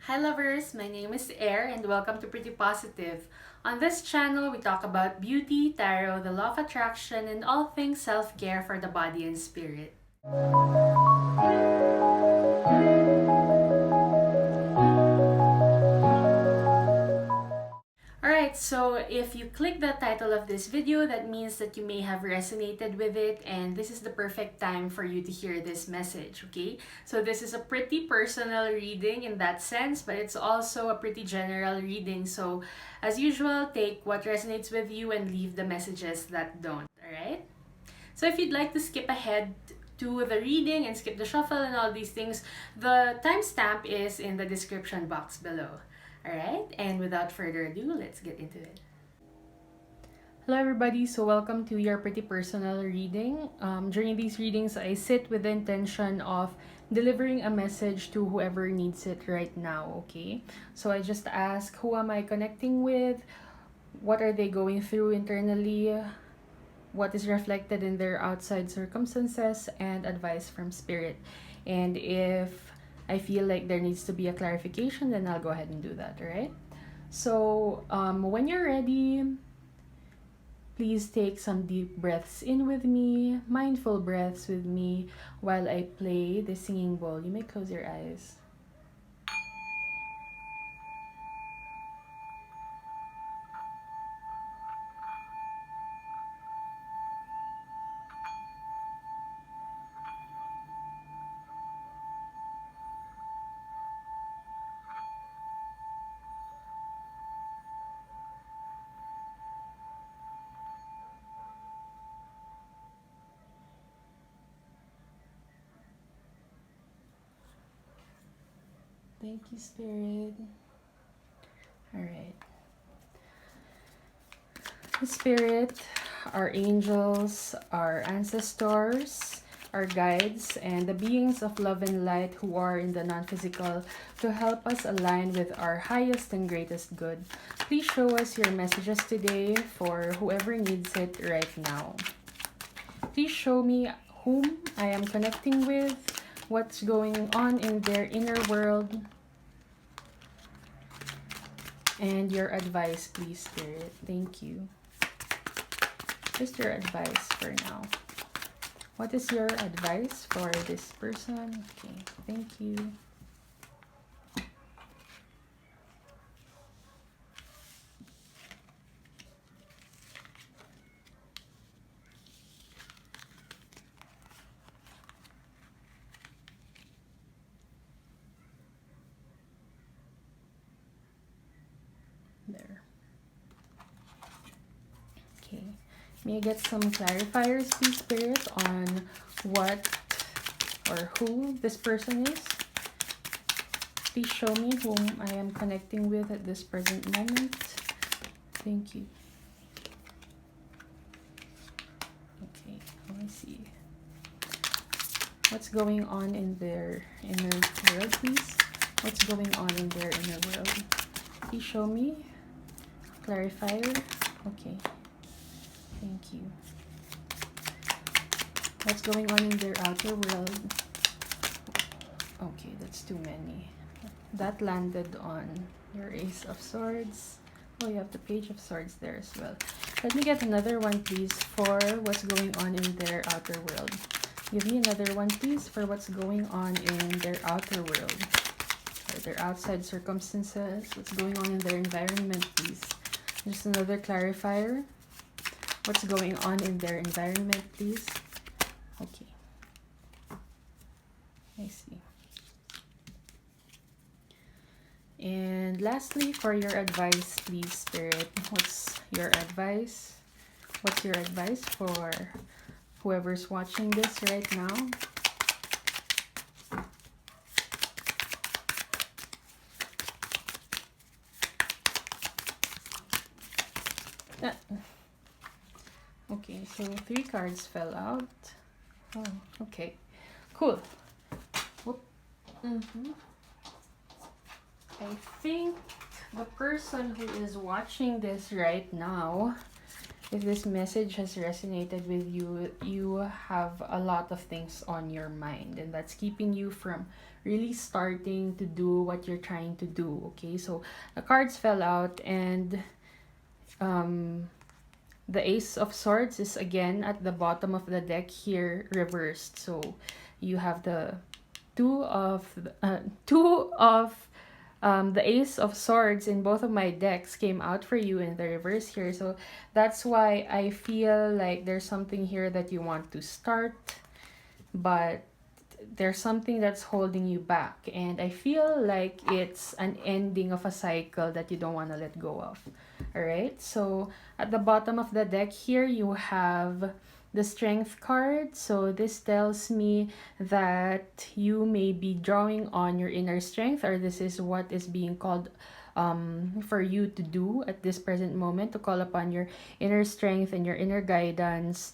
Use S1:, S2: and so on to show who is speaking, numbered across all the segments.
S1: Hi lovers, my name is Air and welcome to Pretty Positive. On this channel, we talk about beauty, tarot, the law of attraction, and all things self-care for the body and spirit. Alright, so if you click the title of this video, that means that you may have resonated with it, and this is the perfect time for you to hear this message, okay? So this is a pretty personal reading in that sense, but it's also a pretty general reading. So as usual, take what resonates with you and leave the messages that don't, alright? So if you'd like to skip ahead to the reading and skip the shuffle and all these things, the timestamp is in the description box below. Alright, and without further ado, let's get into it. Hello everybody, so welcome to your pretty personal reading. During these readings, I sit with the intention of delivering a message to whoever needs it right now, okay? So I just ask, who am I connecting with? What are they going through internally? What is reflected in their outside circumstances, and advice from spirit. And if I feel like there needs to be a clarification, then I'll go ahead and do that, alright? So when you're ready, please take some deep breaths in with me, mindful breaths with me while I play the singing bowl. You may close your eyes. Thank you, Spirit. Alright. Spirit, our angels, our ancestors, our guides, and the beings of love and light who are in the non-physical to help us align with our highest and greatest good. Please show us your messages today for whoever needs it right now. Please show me whom I am connecting with, what's going on in their inner world, and your advice, please, Spirit. Thank you. Just your advice for now. What is your advice for this person? Okay, thank you. There. Okay. May I get some clarifiers, please, Spirit, on what or who this person is? Please show me whom I am connecting with at this present moment. Thank you. Okay, let me see. What's going on in their inner world, please? What's going on in their inner world? Please show me. Clarifier. Okay. Thank you. What's going on in their outer world? Okay, that's too many. That landed on your Ace of Swords. Oh, you have the Page of Swords there as well. Let me get another one, please, for what's going on in their outer world. Give me another one, please, for what's going on in their outer world. Or their outside circumstances. What's going on in their environment, please. Just another clarifier. What's going on in their environment, please? Okay. I see. And lastly, for your advice, please, Spirit. What's your advice? What's your advice for whoever's watching this right now? Okay, so 3 cards fell out. Oh, okay. Cool. Whoop. I think the person who is watching this right now, if this message has resonated with you, you have a lot of things on your mind, and that's keeping you from really starting to do what you're trying to do. Okay, so the cards fell out, and um, the Ace of Swords is again at the bottom of the deck here, reversed. So you have the two of the Ace of Swords in both of my decks came out for you in the reverse here. So that's why I feel like there's something here that you want to start, but there's something that's holding you back. And I feel like it's an ending of a cycle that you don't want to let go of. All right. So at the bottom of the deck here, you have the Strength card. So this tells me that you may be drawing on your inner strength, or this is what is being called for you to do at this present moment, to call upon your inner strength and your inner guidance,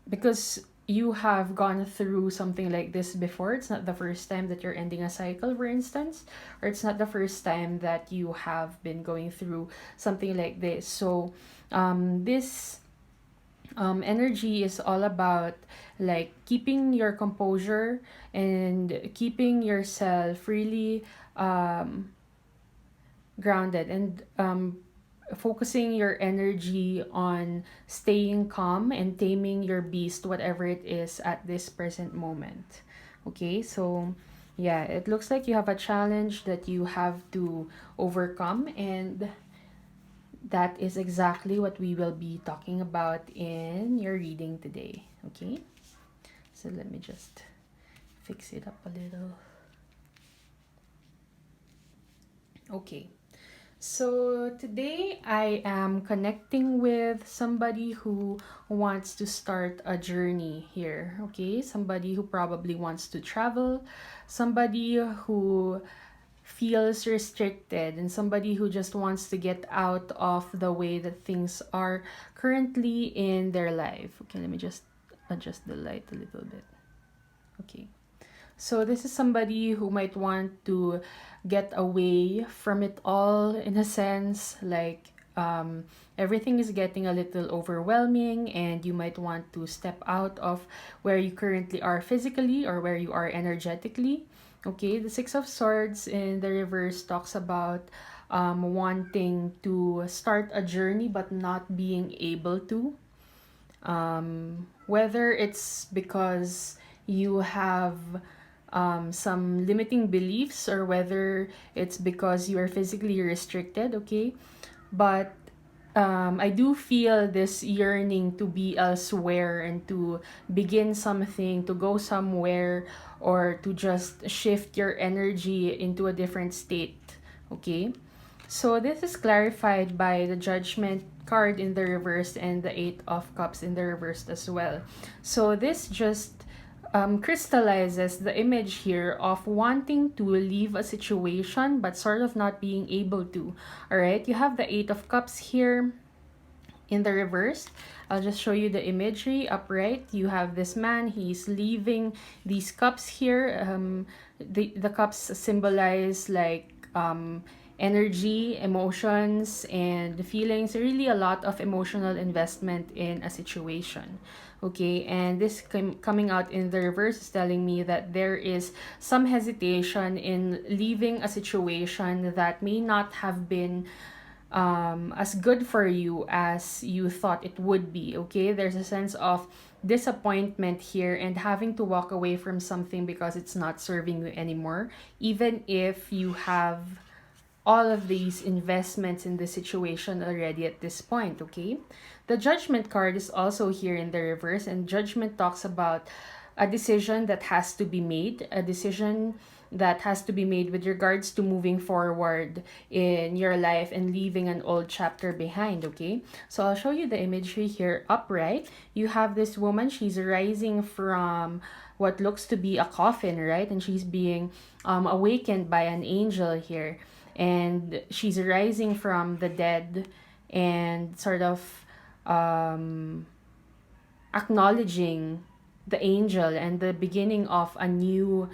S1: because you have gone through something like this before. It's not the first time that you're ending a cycle, for instance, or it's not the first time that you have been going through something like this. So this energy is all about like keeping your composure and keeping yourself really grounded, and focusing your energy on staying calm and taming your beast, whatever it is at this present moment. Okay, so yeah, it looks like you have a challenge that you have to overcome, and that is exactly what we will be talking about in your reading today. Okay, so let me just fix it up a little. Okay, so today I am connecting with somebody who wants to start a journey here. Okay, somebody who probably wants to travel, somebody who feels restricted, and somebody who just wants to get out of the way that things are currently in their life. Okay, let me just adjust the light a little bit. Okay. So this is somebody who might want to get away from it all, in a sense, like everything is getting a little overwhelming, and you might want to step out of where you currently are physically or where you are energetically. Okay, the Six of Swords in the reverse talks about wanting to start a journey but not being able to. Whether it's because you have some limiting beliefs, or whether it's because you are physically restricted, okay? But I do feel this yearning to be elsewhere and to begin something, to go somewhere, or to just shift your energy into a different state, okay? So this is clarified by the Judgment card in the reverse and the Eight of Cups in the reverse as well. So this just crystallizes the image here of wanting to leave a situation but sort of not being able to. All right, you have the Eight of Cups here in the reverse. I'll just show you the imagery. Upright, you have this man. He's leaving these cups here. The cups symbolize like energy, emotions, and feelings. Really a lot of emotional investment in a situation. Okay, and this coming out in the reverse is telling me that there is some hesitation in leaving a situation that may not have been as good for you as you thought it would be. Okay, there's a sense of disappointment here and having to walk away from something because it's not serving you anymore, even if you have all of these investments in the situation already at this point. Okay, the Judgment card is also here in the reverse, and Judgment talks about a decision that has to be made, a decision that has to be made with regards to moving forward in your life and leaving an old chapter behind. Okay, so I'll show you the imagery here. Upright, you have this woman. She's rising from what looks to be a coffin, right? And she's being awakened by an angel here, and she's rising from the dead and sort of acknowledging the angel and the beginning of a new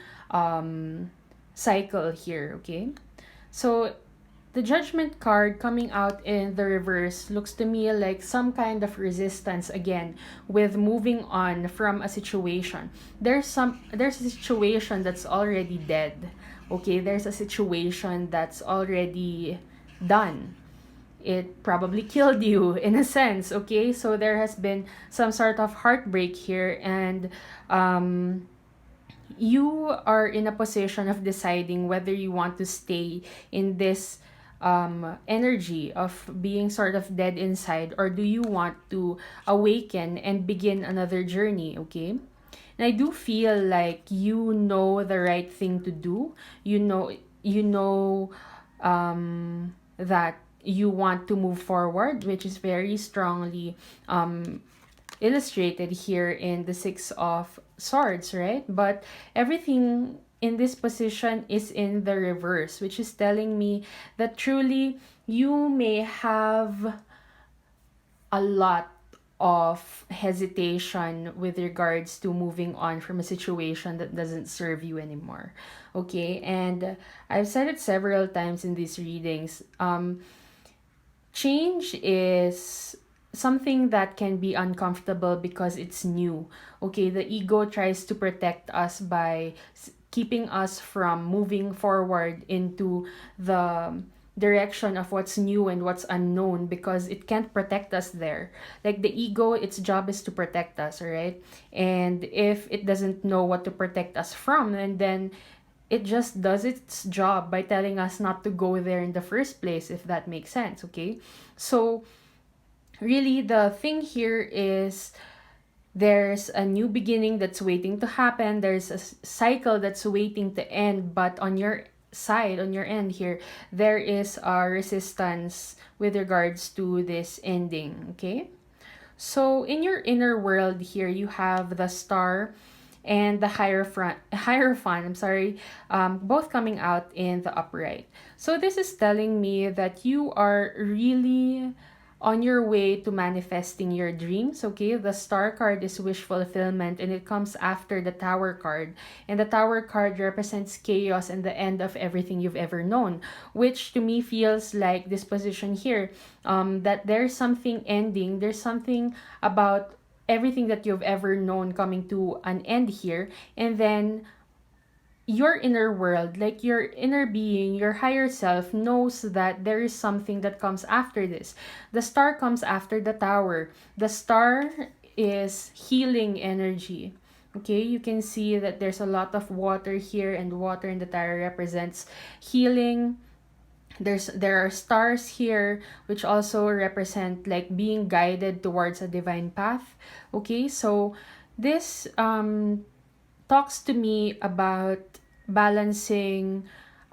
S1: cycle here. Okay, so The Judgment card coming out in the reverse looks to me like some kind of resistance again with moving on from a situation. There's a situation that's already dead. Okay, there's a situation that's already done. It probably killed you in a sense. Okay, so there has been some sort of heartbreak here, and you are in a position of deciding whether you want to stay in this energy of being sort of dead inside, or do you want to awaken and begin another journey. Okay, and I do feel like you know the right thing to do. You know that you want to move forward, which is very strongly illustrated here in the Six of Swords, right? But everything in this position is in the reverse, which is telling me that truly you may have a lot of hesitation with regards to moving on from a situation that doesn't serve you anymore. Okay, and I've said it several times in these readings. Change is something that can be uncomfortable because it's new. Okay, the ego tries to protect us by keeping us from moving forward into the direction of what's new and what's unknown, because it can't protect us there. Like the ego, its job is to protect us, right? And if it doesn't know what to protect us from, and then it just does its job by telling us not to go there in the first place, if that makes sense. Okay, so really the thing here is there's a new beginning that's waiting to happen. There's a cycle that's waiting to end, but on your side, on your end here, there is a resistance with regards to this ending. Okay, so in your inner world here, you have the Star and the Hierophant, both coming out in the upright. So this is telling me that you are really on your way to manifesting your dreams. Okay, the Star card is wish fulfillment, and it comes after the Tower card, and the Tower card represents chaos and the end of everything you've ever known, which to me feels like this position here, that there's something ending, there's something about everything that you've ever known coming to an end here, and then your inner world, like your inner being, your higher self, knows that there is something that comes after this. The Star comes after the Tower. The Star is healing energy. Okay, you can see that there's a lot of water here, and water in the Tower represents healing. There are stars here which also represent like being guided towards a divine path. Okay, so this talks to me about balancing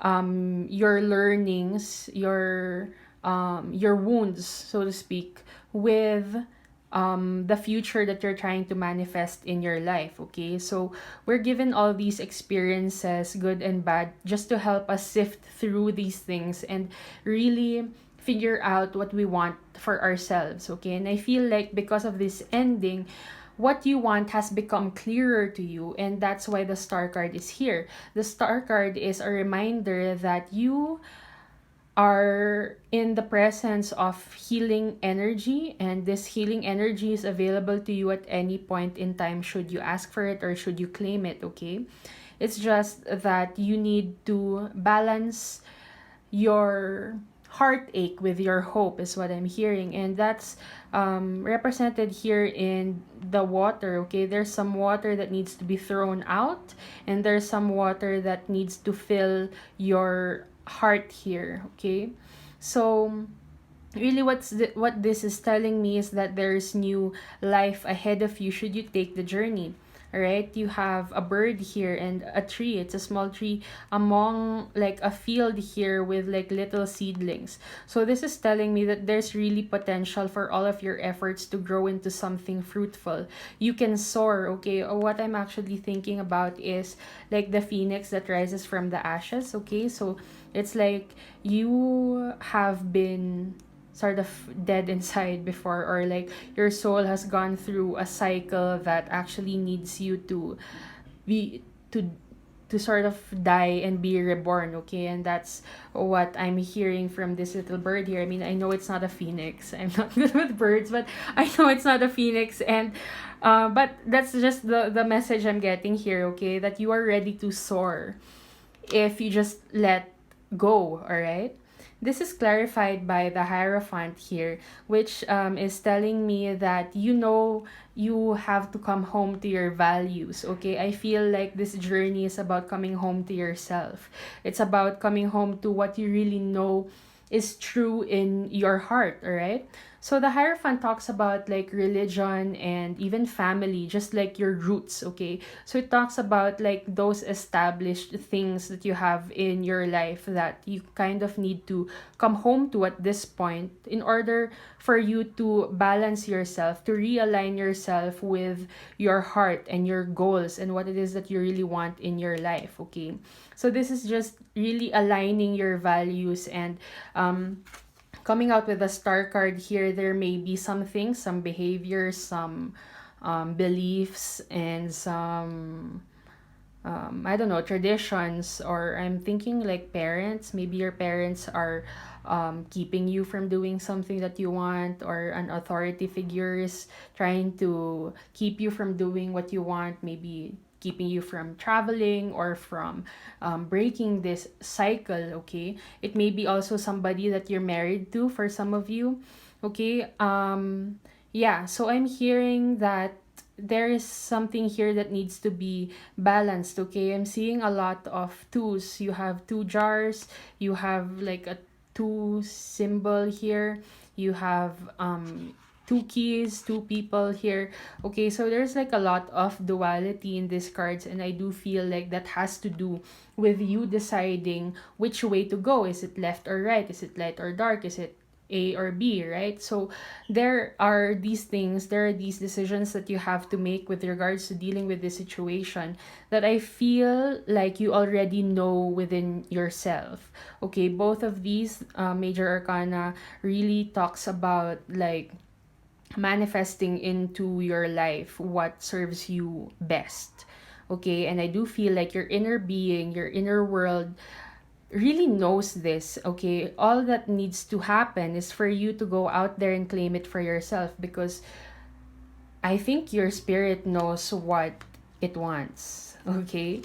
S1: your learnings, your wounds, so to speak, with the future that you're trying to manifest in your life. Okay, so we're given all these experiences, good and bad, just to help us sift through these things and really figure out what we want for ourselves. Okay, and I feel like because of this ending, what you want has become clearer to you, and that's why the Star card is here. The Star card is a reminder that you are in the presence of healing energy, and this healing energy is available to you at any point in time should you ask for it or should you claim it. Okay, it's just that you need to balance your heartache with your hope, is what I'm hearing, and that's represented here in the water. Okay, there's some water that needs to be thrown out, and there's some water that needs to fill your heart here. Okay, so really what this is telling me is that there's new life ahead of you should you take the journey. All right, you have a bird here and a tree. It's a small tree among like a field here with like little seedlings. So this is telling me that there's really potential for all of your efforts to grow into something fruitful. You can soar. Okay, what I'm actually thinking about is like the phoenix that rises from the ashes. Okay, so it's like you have been sort of dead inside before, or like your soul has gone through a cycle that actually needs you to be to to sort of die and be reborn, okay? And that's what I'm hearing from this little bird here. I mean, I know it's not a phoenix. I'm not good with birds, but I know it's not a phoenix. And but that's just the message I'm getting here, okay? That you are ready to soar if you just let go, all right? This is clarified by the Hierophant here, which is telling me that you know you have to come home to your values, okay? I feel like this journey is about coming home to yourself. It's about coming home to what you really know is true in your heart, all right? So the Hierophant talks about like religion and even family, just like your roots, okay? So it talks about like those established things that you have in your life that you kind of need to come home to at this point in order for you to balance yourself, to realign yourself with your heart and your goals and what it is that you really want in your life, okay? So this is just really aligning your values and coming out with a star card here. There may be some things, some behaviors, some beliefs, and some I don't know, traditions, or I'm thinking like parents. Maybe your parents are keeping you from doing something that you want, or an authority figure is trying to keep you from doing what you want, maybe keeping you from traveling or from breaking this cycle, okay? It may be also somebody that you're married to for some of you, okay? Yeah, so I'm hearing that there is something here that needs to be balanced, okay? I'm seeing a lot of twos. You have two jars, you have like a two symbol here, you have two keys, two people here. Okay, so there's like a lot of duality in these cards, and I do feel like that has to do with you deciding which way to go. Is it left or right? Is it light or dark? Is it A or B, right? So there are these things, there are these decisions that you have to make with regards to dealing with this situation that I feel like you already know within yourself. Okay, both of these major arcana really talks about like manifesting into your life what serves you best. Okay, and I do feel like your inner being, your inner world really knows this, okay? All that needs to happen is for you to go out there and claim it for yourself, because I think your spirit knows what it wants, okay?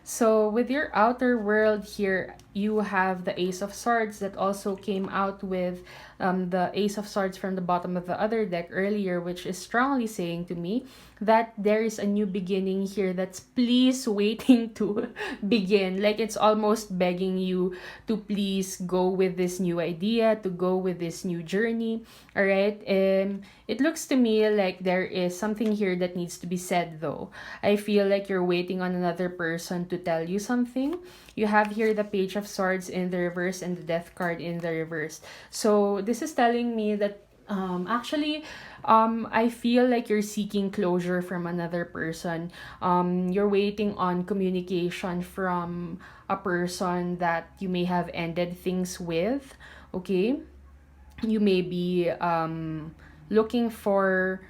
S1: So with your outer world here, you have the Ace of Swords that also came out with the Ace of Swords from the bottom of the other deck earlier, which is strongly saying to me that there is a new beginning here that's please waiting to begin. Like it's almost begging you to please go with this new idea, to go with this new journey. All right. It looks to me like there is something here that needs to be said though. I feel like you're waiting on another person to tell you something. You have here the Page of Swords in the reverse and the Death card in the reverse. So this is telling me that actually I feel like you're seeking closure from another person. You're waiting on communication from a person that you may have ended things with, okay? You may be looking for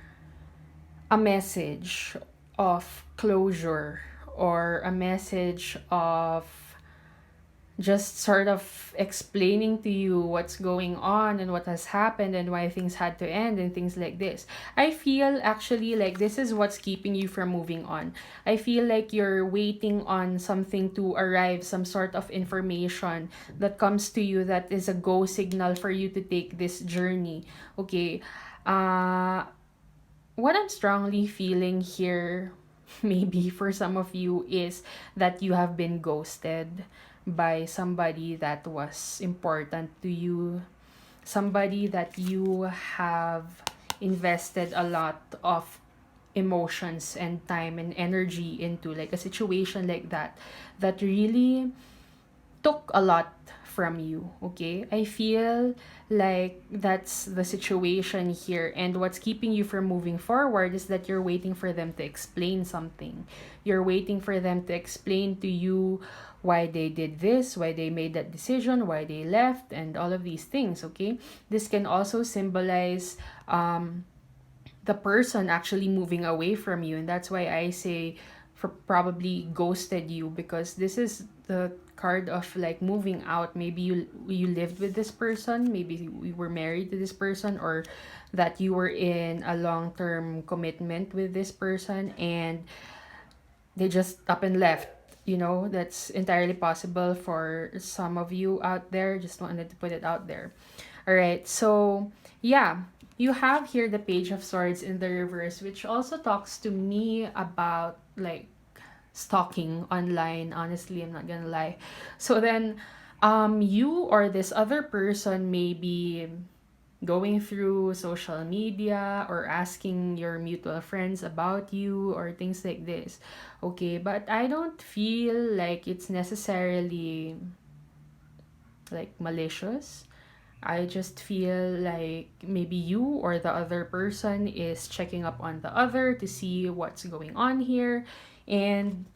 S1: a message of closure, or a message of just sort of explaining to you what's going on and what has happened and why things had to end and things like this. I feel actually like this is what's keeping you from moving on. I feel like you're waiting on something to arrive, some sort of information that comes to you that is a go signal for you to take this journey. Okay. What I'm strongly feeling here, maybe for some of you, is that you have been ghosted by somebody that was important to you, somebody that you have invested a lot of emotions and time and energy into, like a situation like that, that really took a lot from you, okay? I feel like that's the situation here, and what's keeping you from moving forward is that you're waiting for them to explain something. You're waiting for them to explain to you why they did this, why they made that decision, why they left, and all of these things, okay? This can also symbolize the person actually moving away from you, and that's why I say probably ghosted you, because this is the card of like moving out. Maybe you lived with this person, maybe you were married to this person, or that you were in a long-term commitment with this person and they just up and left. That's entirely possible for some of you out there. Just wanted to put it out there. All right, so yeah, you have here the Page of Swords in the reverse, which also talks to me about like stalking online. Honestly, I'm not gonna lie. So then, you or this other person may be going through social media or asking your mutual friends about you or things like this. Okay, but I don't feel like it's necessarily like malicious. I just feel like maybe you or the other person is checking up on the other to see what's going on here. And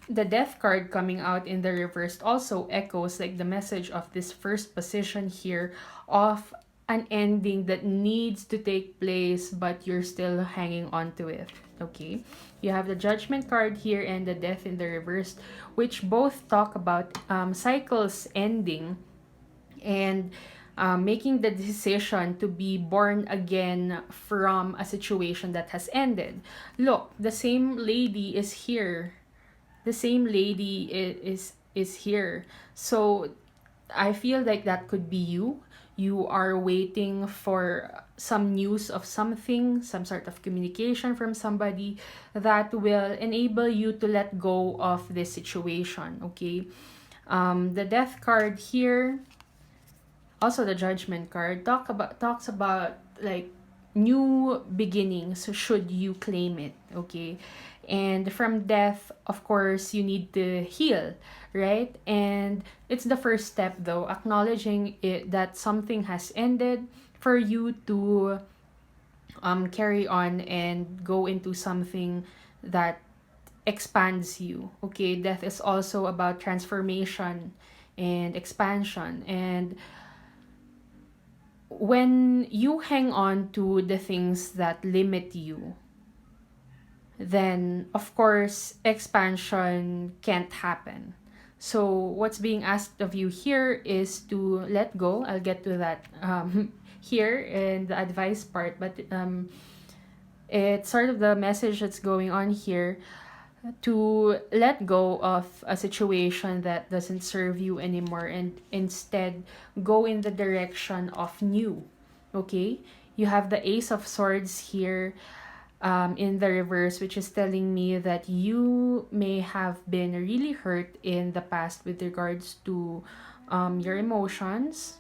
S1: the Death card coming out in the reversed also echoes like the message of this first position here of an ending that needs to take place, but you're still hanging on to it. Okay, you have the Judgment card here and the Death in the reversed, which both talk about cycles ending and making the decision to be born again from a situation that has ended. Look, the same lady is here. The same lady is here. So I feel like that could be you. You are waiting for some news of something, some sort of communication from somebody that will enable you to let go of this situation. Okay. The Death card here, also the Judgment card, talks about like new beginnings should you claim it. Okay, and from death, of course, you need to heal, right? And it's the first step, though, acknowledging it that something has ended for you to carry on and go into something that expands you. Okay, death is also about transformation and expansion. And when you hang on to the things that limit you, then of course expansion can't happen. So what's being asked of you here is to let go. I'll get to that here in the advice part, but it's sort of the message that's going on here, to let go of a situation that doesn't serve you anymore and instead go in the direction of new. Okay, you have the Ace of Swords here in the reverse, which is telling me that you may have been really hurt in the past with regards to your emotions.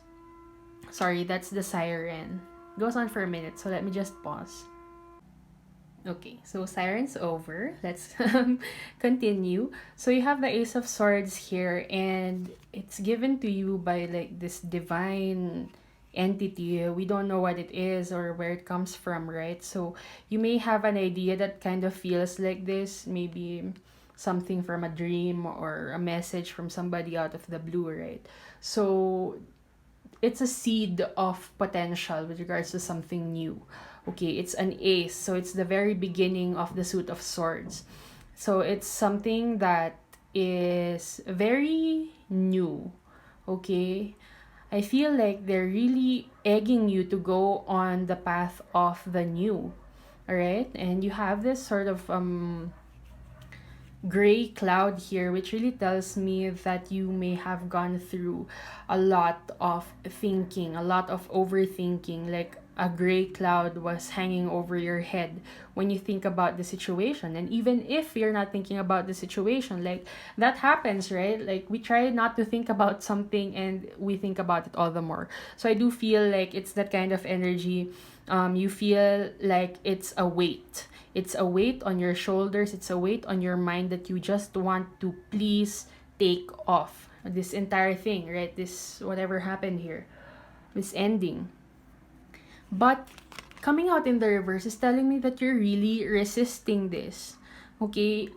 S1: Sorry, that's the siren. Goes on for a minute, so let me just pause. Okay, so siren's over. Let's continue. So you have the Ace of Swords here, and it's given to you by like this divine entity. We don't know what it is or where it comes from, right? So you may have an idea that kind of feels like this, maybe something from a dream or a message from somebody out of the blue, right? So it's a seed of potential with regards to something new. Okay, it's an ace, so it's the very beginning of the suit of swords. So it's something that is very new. Okay, I feel like they're really egging you to go on the path of the new. All right, and you have this sort of gray cloud here, which really tells me that you may have gone through a lot of thinking, a lot of overthinking, like a gray cloud was hanging over your head when you think about the situation. And even if you're not thinking about the situation, like that happens, right? Like we try not to think about something and we think about it all the more. So I do feel like it's that kind of energy. You feel like it's a weight. It's a weight on your shoulders. It's a weight on your mind that you just want to please take off this entire thing, right? This, whatever happened here, this ending. But coming out in the reverse is telling me that you're really resisting this. Okay?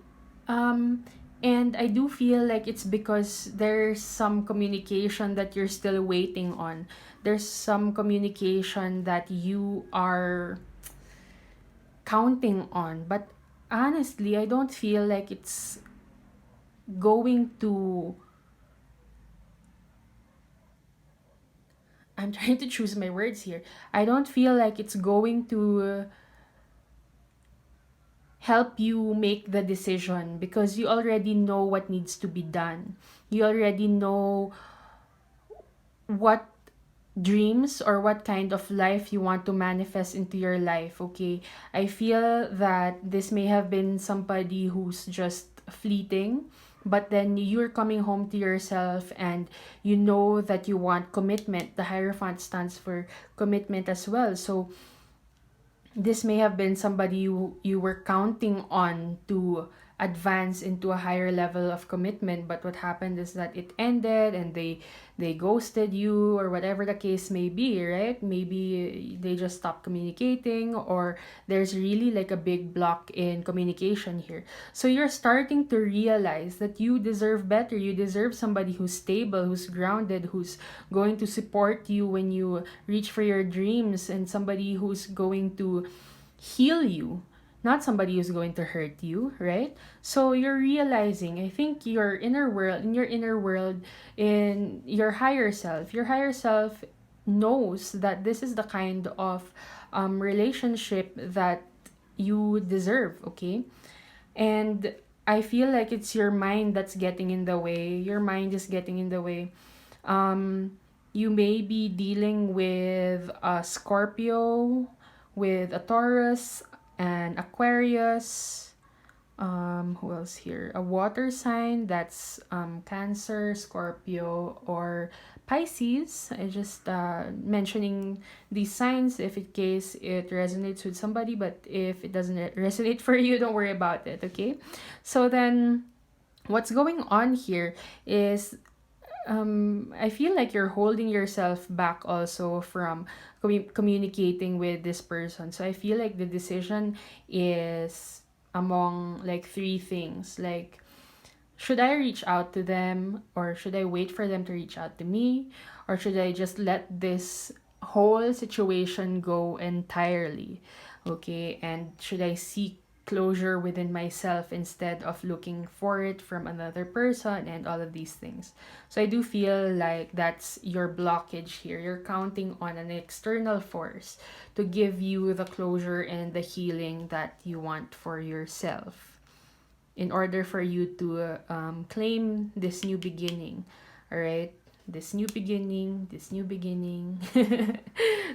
S1: And I do feel like it's because there's some communication that you're still waiting on. There's some communication that you are counting on, but honestly, I don't feel like it's going to, I'm trying to choose my words here. I don't feel like it's going to help you make the decision because you already know what needs to be done. You already know what dreams or what kind of life you want to manifest into your life, okay? I feel that this may have been somebody who's just fleeting, but then you're coming home to yourself and you know that you want commitment. The Hierophant stands for commitment as well. So this may have been somebody you were counting on to advance into a higher level of commitment, but what happened is that it ended and they ghosted you or whatever the case may be, right? Maybe they just stopped communicating, or there's really like a big block in communication here. So you're starting to realize that you deserve better. You deserve somebody who's stable, who's grounded, who's going to support you when you reach for your dreams, and somebody who's going to heal you, not somebody who's going to hurt you, right? So you're realizing, I think your inner world, in your inner world, in your higher self knows that this is the kind of relationship that you deserve, okay? And I feel like it's your mind that's getting in the way. Your mind is getting in the way. You may be dealing with a Scorpio, with a Taurus, an Aquarius. Who else here? A water sign, that's Cancer, Scorpio, or Pisces. I just mentioning these signs if in case it resonates with somebody, but if it doesn't resonate for you, don't worry about it, okay? So then what's going on here is I feel like you're holding yourself back also from communicating with this person. So I feel like the decision is among like three things. Like, should I reach out to them, or should I wait for them to reach out to me, or should I just let this whole situation go entirely? Okay, and should I seek closure within myself instead of looking for it from another person and all of these things? So I do feel like that's your blockage here. You're counting on an external force to give you the closure and the healing that you want for yourself in order for you to claim this new beginning. All right, this new beginning, this new beginning.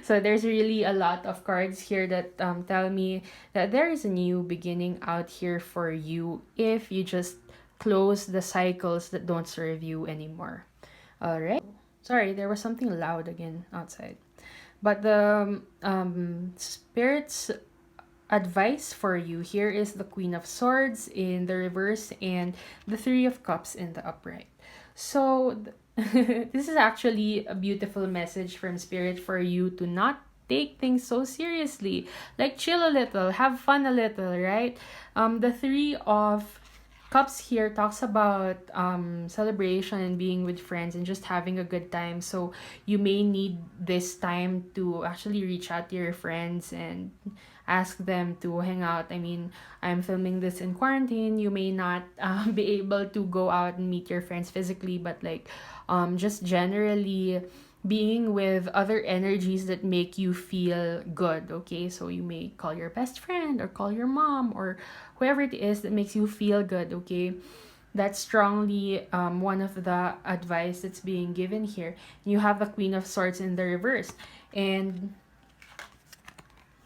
S1: So there's really a lot of cards here that tell me that there is a new beginning out here for you if you just close the cycles that don't serve you anymore. All right, sorry, there was something loud again outside, but the spirits advice for you here is the Queen of Swords in the reverse and the Three of Cups in the upright. So this is actually a beautiful message from Spirit for you to not take things so seriously. Like, chill a little, have fun a little, right? The Three of Cups here talks about celebration and being with friends and just having a good time. So you may need this time to actually reach out to your friends and ask them to hang out. I mean, I'm filming this in quarantine. You may not be able to go out and meet your friends physically, but like just generally being with other energies that make you feel good, okay? So you may call your best friend or call your mom or whoever it is that makes you feel good, okay? That's strongly one of the advice that's being given here. You have the Queen of Swords in the reverse. And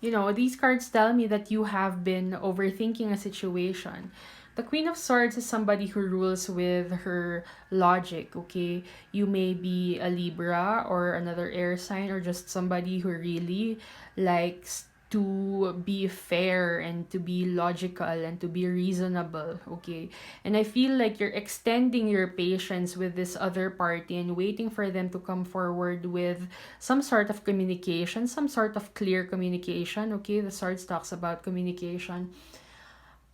S1: you know, these cards tell me that you have been overthinking a situation. The Queen of Swords is somebody who rules with her logic, okay? You may be a Libra or another air sign, or just somebody who really likes to be fair and to be logical and to be reasonable, okay? And I feel like you're extending your patience with this other party and waiting for them to come forward with some sort of communication, some sort of clear communication, okay? The Swords talks about communication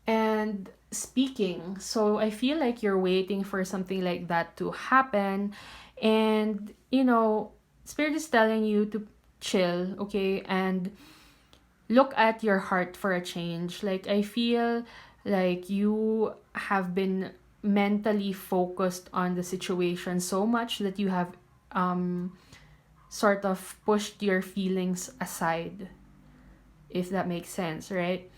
S1: and speaking. So I feel like you're waiting for something like that to happen. And, you know, Spirit is telling you to chill, okay? And look at your heart for a change. Like, I feel like you have been mentally focused on the situation so much that you have um sort of pushed your feelings aside, if that makes sense, right?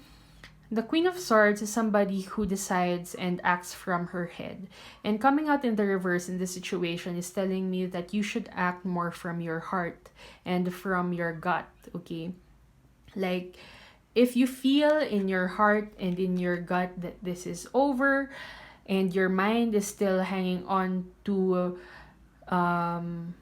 S1: The Queen of Swords is somebody who decides and acts from her head. And coming out in the reverse in this situation is telling me that you should act more from your heart and from your gut, okay? Like, if you feel in your heart and in your gut that this is over and your mind is still hanging on um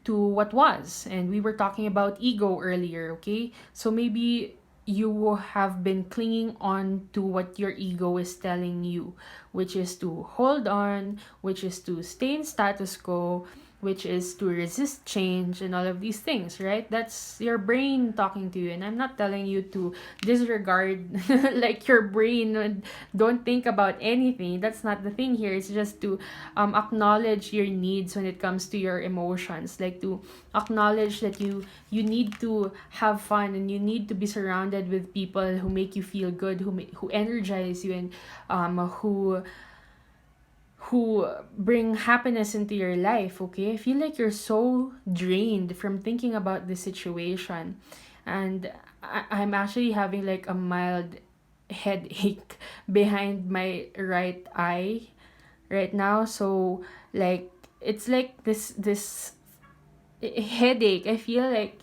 S1: to what was, and we were talking about ego earlier, okay? So maybe you have been clinging on to what your ego is telling you, which is to hold on, which is to stay in status quo, which is to resist change, and all of these things, right? That's your brain talking to you. And I'm not telling you to disregard like your brain and don't think about anything. That's not the thing here. It's just to acknowledge your needs when it comes to your emotions, like to acknowledge that you need to have fun and you need to be surrounded with people who make you feel good, who energize you, and who bring happiness into your life, okay? I feel like you're so drained from thinking about the situation. And I'm actually having like a mild headache behind my right eye right now. So, like, it's like this headache. I feel like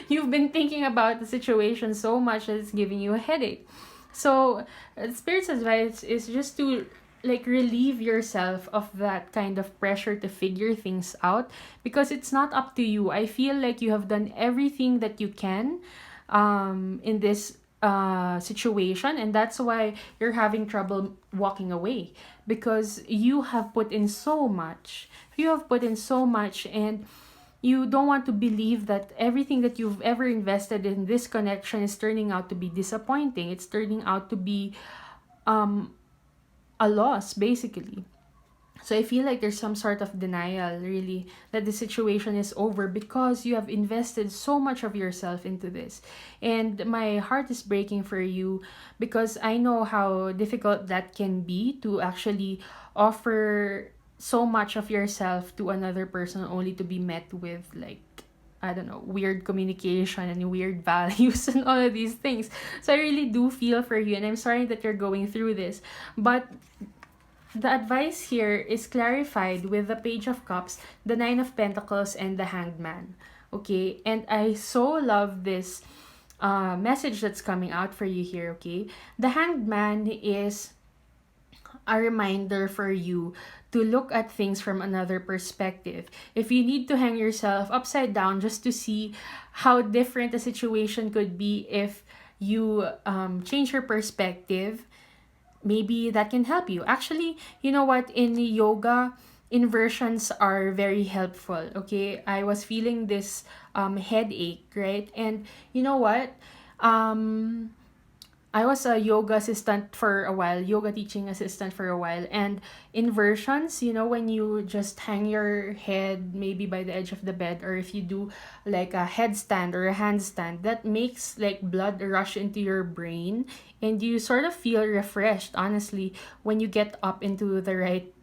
S1: you've been thinking about the situation so much that it's giving you a headache. So, Spirit's advice is just to like relieve yourself of that kind of pressure to figure things out, because it's not up to you. I feel like you have done everything that you can in this situation, and that's why you're having trouble walking away, because you have put in so much. You have put in so much, and you don't want to believe that everything that you've ever invested in this connection is turning out to be disappointing. It's turning out to be um a loss, basically. So I feel like there's some sort of denial, really, that the situation is over because you have invested so much of yourself into this. And my heart is breaking for you, because I know how difficult that can be, to actually offer so much of yourself to another person only to be met with, like, I don't know, weird communication and weird values and all of these things. So I really do feel for you, and I'm sorry that you're going through this. But the advice here is clarified with the Page of Cups, the Nine of Pentacles, and the Hanged Man. Okay? And I so love this message that's coming out for you here, okay? The Hanged Man is a reminder for you to look at things from another perspective. If you need to hang yourself upside down just to see how different a situation could be if you change your perspective, maybe that can help you. Actually, you know what? In yoga, inversions are very helpful. Okay, I was feeling this headache, right? And you know what? I was a yoga assistant for a while, yoga teaching assistant for a while. And inversions, you know, when you just hang your head maybe by the edge of the bed, or if you do like a headstand or a handstand, that makes like blood rush into your brain, and you sort of feel refreshed, honestly, when you get up into the right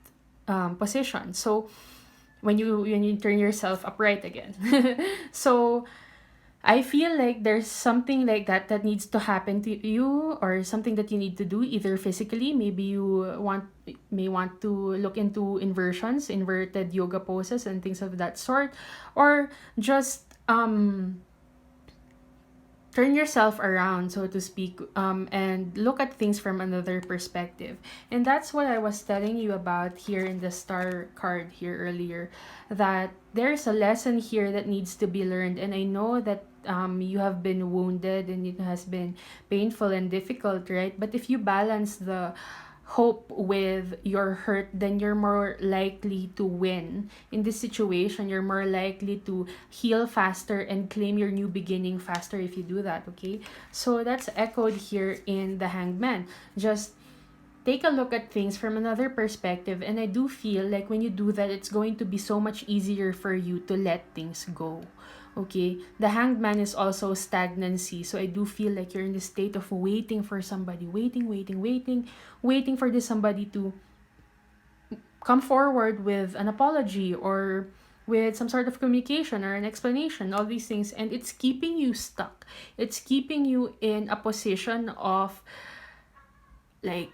S1: position. So when you turn yourself upright again. So I feel like there's something like that needs to happen to you, or something that you need to do either physically. Maybe you may want to look into inversions, inverted yoga poses and things of that sort, or just turn yourself around, so to speak, and look at things from another perspective. And that's what I was telling you about here in the star card here earlier, that there's a lesson here that needs to be learned. And I know that you have been wounded and it has been painful and difficult, right? But if you balance the hope with your hurt, then you're more likely to win in this situation. You're more likely to heal faster and claim your new beginning faster if you do that, okay? So that's echoed here in the Hanged Man. Just take a look at things from another perspective, and I do feel like when you do that, it's going to be so much easier for you to let things go. Okay, the Hanged Man is also stagnancy. So I do feel like you're in the state of waiting for somebody, waiting for this somebody to come forward with an apology or with some sort of communication or an explanation, all these things, and it's keeping you stuck. It's keeping you in a position of like,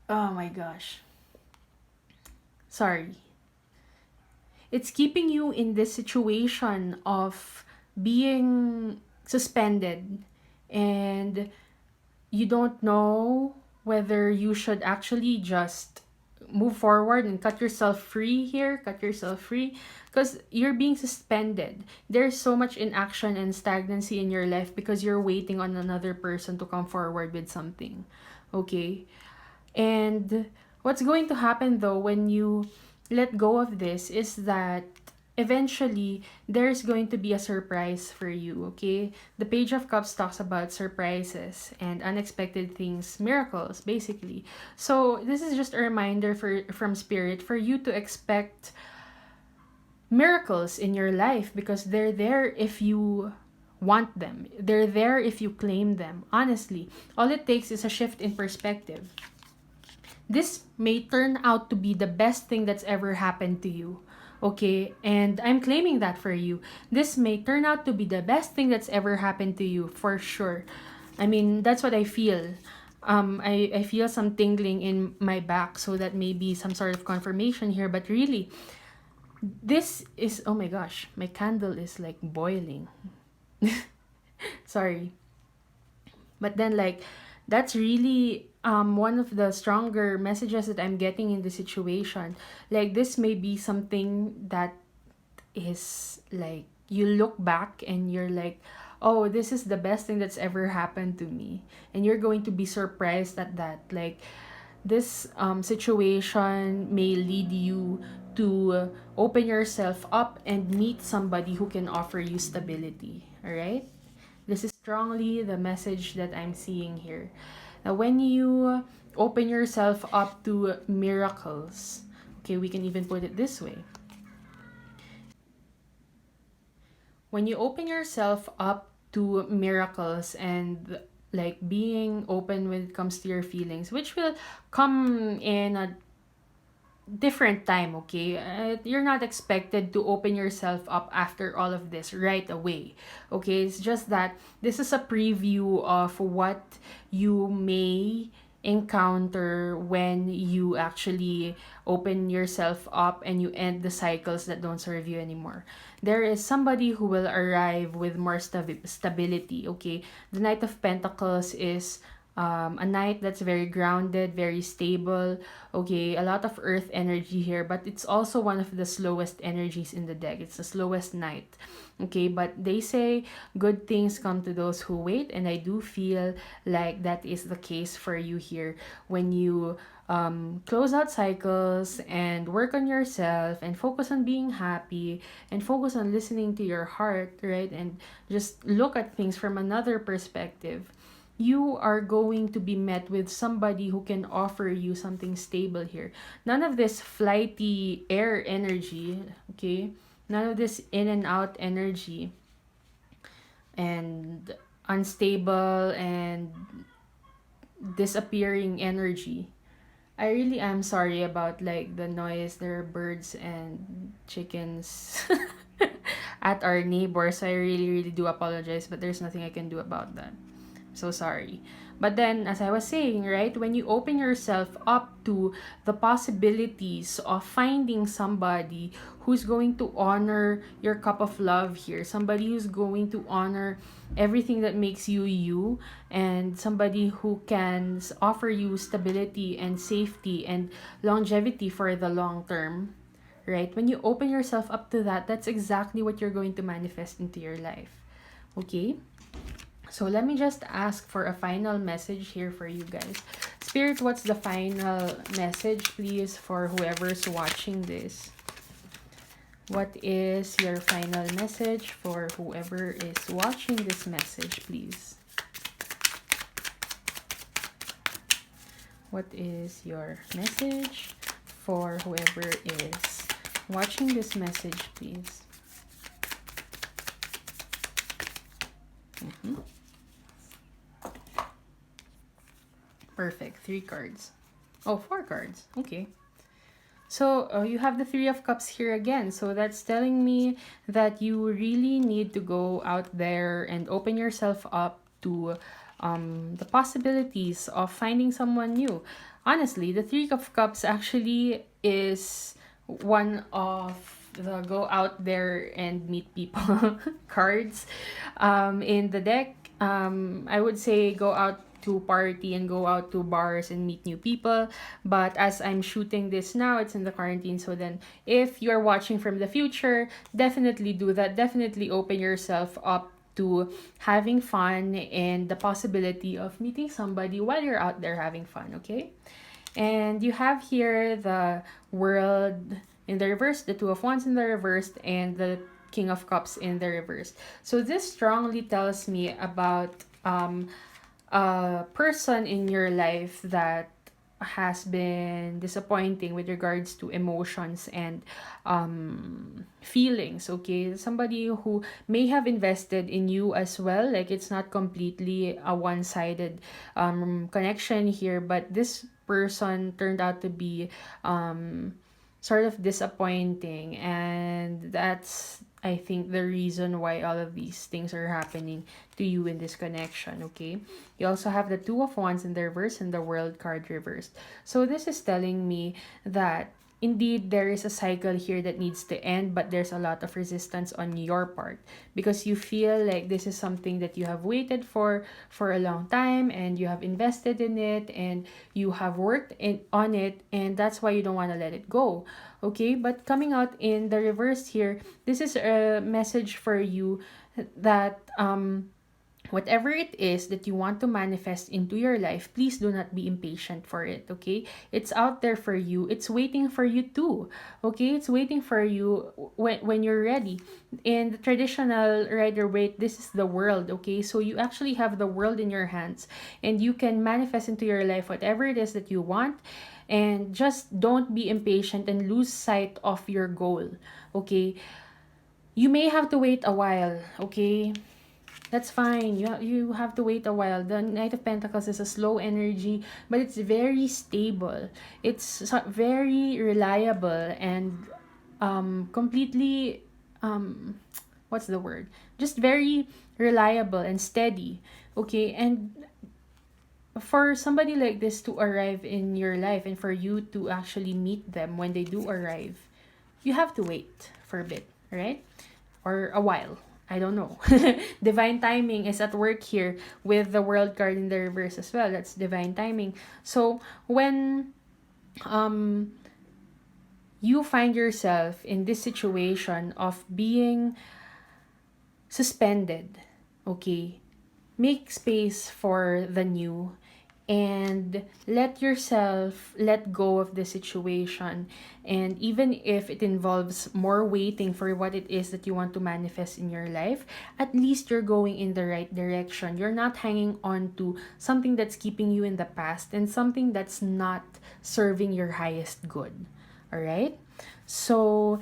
S1: oh my gosh. Sorry. It's keeping you in this situation of being suspended, and you don't know whether you should actually just move forward and cut yourself free here, cut yourself free, because you're being suspended. There's so much inaction and stagnancy in your life because you're waiting on another person to come forward with something. Okay? And what's going to happen though when you let go of this is that eventually there's going to be a surprise for you. Okay, the Page of Cups talks about surprises and unexpected things, miracles basically. So this is just a reminder from Spirit for you to expect miracles in your life, because they're there if you want them, they're there if you claim them. Honestly, all it takes is a shift in perspective. This may turn out to be the best thing that's ever happened to you. Okay, and I'm claiming that for you. This may turn out to be the best thing that's ever happened to you, for sure. I mean, that's what I feel. I feel some tingling in my back, so that may be some sort of confirmation here. But really, this is, oh my gosh, my candle is like boiling. Sorry. But then, like, that's really one of the stronger messages that I'm getting in the situation. Like, this may be something that is like, you look back and you're like, oh, this is the best thing that's ever happened to me. And you're going to be surprised at that. Like, this situation may lead you to open yourself up and meet somebody who can offer you stability. All right? This is strongly the message that I'm seeing here. Now, when you open yourself up to miracles, okay, we can even put it this way. When you open yourself up to miracles and like being open when it comes to your feelings, which will come in a different time, okay? You're not expected to open yourself up after all of this right away, okay? It's just that this is a preview of what you may encounter when you actually open yourself up and you end the cycles that don't serve you anymore. There is somebody who will arrive with more stability, okay? The Knight of Pentacles is a knight that's very grounded, very stable. Okay, a lot of earth energy here, but it's also one of the slowest energies in the deck. It's the slowest knight. Okay, but they say good things come to those who wait, and I do feel like that is the case for you here when you close out cycles and work on yourself and focus on being happy and focus on listening to your heart, right? And just look at things from another perspective. You are going to be met with somebody who can offer you something stable here. None of this flighty air energy, okay? None of this in and out energy and unstable and disappearing energy. I really am sorry about like the noise. There are birds and chickens at our neighbors. So I really do apologize, but there's nothing I can do about that. So sorry. But then, as I was saying, right, when you open yourself up to the possibilities of finding somebody who's going to honor your cup of love here, somebody who's going to honor everything that makes you you, and somebody who can offer you stability and safety and longevity for the long term, right? When you open yourself up to that, that's exactly what you're going to manifest into your life. Okay? So let me just ask for a final message here for you guys. Spirit, what's the final message, please, for whoever's watching this? What is your final message for whoever is watching this message, please? What is your message for whoever is watching this message, please? Perfect. 3 cards. Oh, 4 cards. Okay. So you have the Three of Cups here again. So that's telling me that you really need to go out there and open yourself up to the possibilities of finding someone new. Honestly, the Three of Cups actually is one of the go out there and meet people cards in the deck. I would say go out to party and go out to bars and meet new people. But as I'm shooting this now, it's in the quarantine. So then if you're watching from the future, definitely do that. Definitely open yourself up to having fun and the possibility of meeting somebody while you're out there having fun, okay? And you have here the World in the reverse, the Two of Wands in the reverse, and the King of Cups in the reverse. So this strongly tells me about a person in your life that has been disappointing with regards to emotions and feelings, okay? Somebody who may have invested in you as well. Like, it's not completely a one-sided connection here, but this person turned out to be sort of disappointing, and that's, I think, the reason why all of these things are happening to you in this connection, okay? You also have the Two of Wands in the reverse and the World card reversed. So this is telling me that indeed there is a cycle here that needs to end, but there's a lot of resistance on your part because you feel like this is something that you have waited for a long time, and you have invested in it, and you have worked on it, and that's why you don't want to let it go, okay? But coming out in the reverse here, this is a message for you that whatever it is that you want to manifest into your life, please do not be impatient for it, okay? It's out there for you. It's waiting for you too, okay? It's waiting for you when you're ready. In the traditional Rider-Waite, this is the world, okay? So you actually have the world in your hands, and you can manifest into your life whatever it is that you want. And just don't be impatient and lose sight of your goal, okay? You may have to wait a while, okay? That's fine. You have to wait a while. The Knight of Pentacles is a slow energy, but it's very stable. It's very reliable and completely what's the word? Just very reliable and steady. Okay? And for somebody like this to arrive in your life and for you to actually meet them when they do arrive, you have to wait for a bit, right? Or a while. I don't know. Divine timing is at work here with the World card in the reverse as well. That's divine timing. So when you find yourself in this situation of being suspended, okay, make space for the new and let yourself let go of the situation. And even if it involves more waiting for what it is that you want to manifest in your life, at least you're going in the right direction. You're not hanging on to something that's keeping you in the past and something that's not serving your highest good. All right? So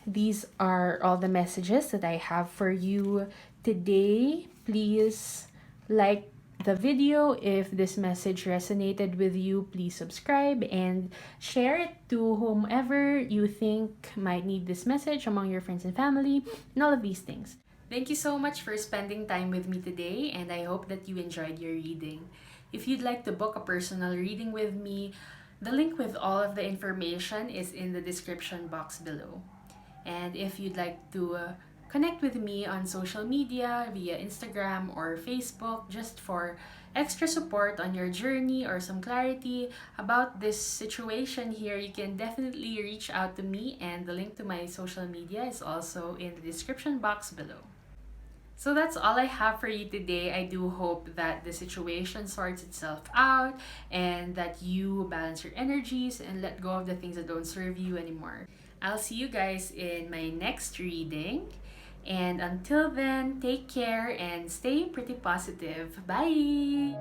S1: these are all the messages that I have for you today. Please like the video. If this message resonated with you, please subscribe and share it to whomever you think might need this message among your friends and family, and all of these things. Thank you so much for spending time with me today, and I hope that you enjoyed your reading. If you'd like to book a personal reading with me, the link with all of the information is in the description box below. And if you'd like to connect with me on social media via Instagram or Facebook just for extra support on your journey or some clarity about this situation here, you can definitely reach out to me, and the link to my social media is also in the description box below. So that's all I have for you today. I do hope that the situation sorts itself out and that you balance your energies and let go of the things that don't serve you anymore. I'll see you guys in my next reading. And until then, take care and stay pretty positive. Bye!